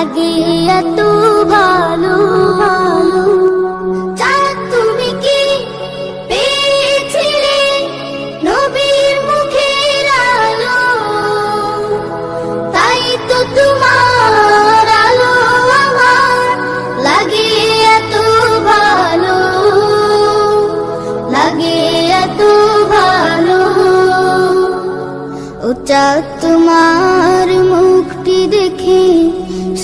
লাগে এত ভালো। চাঁদ তুমি কি পেয়েছিলে নবীর মুখের আলো, তাই তো তোমার আলো আমার লাগে এত ভালো, লাগে এত ভালো। ও চাঁদ তোমার মুখটি দেখে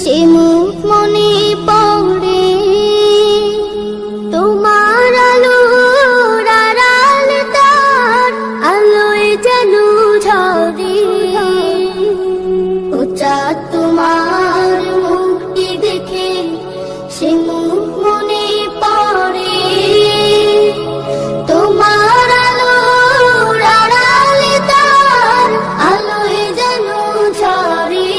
সে মুখ মনে পড়ে, তোমার আলোর আড়াল তার আলোয় যেন ঝরে। ও চাঁদ তোমার মুখটি দেখে সে মুখ মনে পড়ে, তোমার আলোর আড়াল তার আলোয় যেন ঝরে।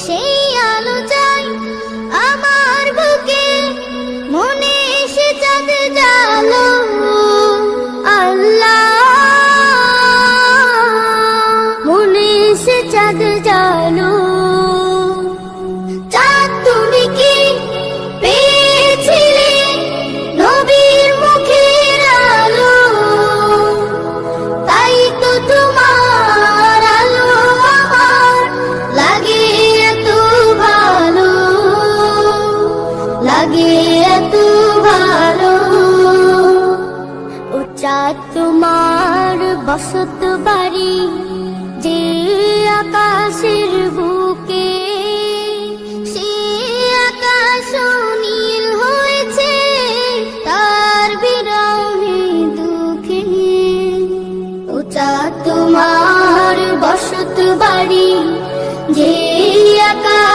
সেই আলো চাই আমার বুকে, মনে সে চাঁদ জালো। আল্লাহ মনে সে চাঁদ জালো। চাঁদ তুমি কি পেয়েছিলে নবীর মুখের আলো, তাই তো তোমার আলো আমার লাগে এত ভালো, লাগে এত ভালো। ও চাঁদ তোমার বসত বাড়ি যে আকাশের বুকে, সে আকাশ নীল হয়েছে তার বিরহে দুঃখে। ও চাঁদ তোমার বসত বাড়ি যে আকাশ